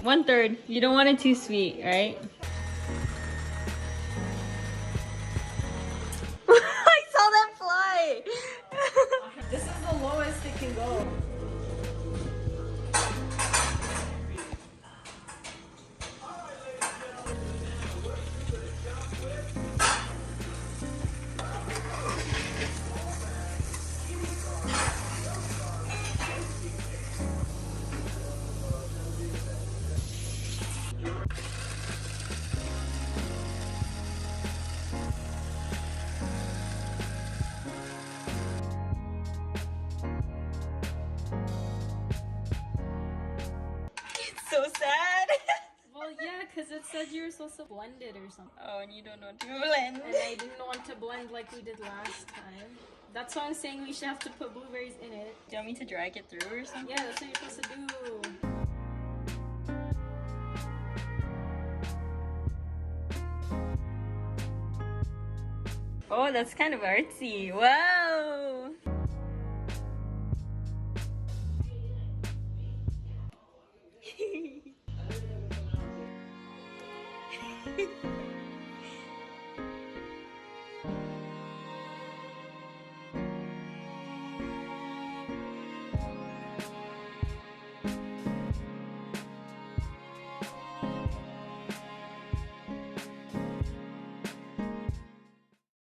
1/3. You don't want it too sweet, right? I saw that fly! This is the lowest it can go. So sad! Well, yeah, because it said you were supposed to blend it or something. Oh, and you don't know to blend. And I didn't want to blend like we did last time. That's why I'm saying we should have to put blueberries in it. Do you want me to drag it through or something? Yeah, that's what you're supposed to do. Oh, that's kind of artsy. Wow!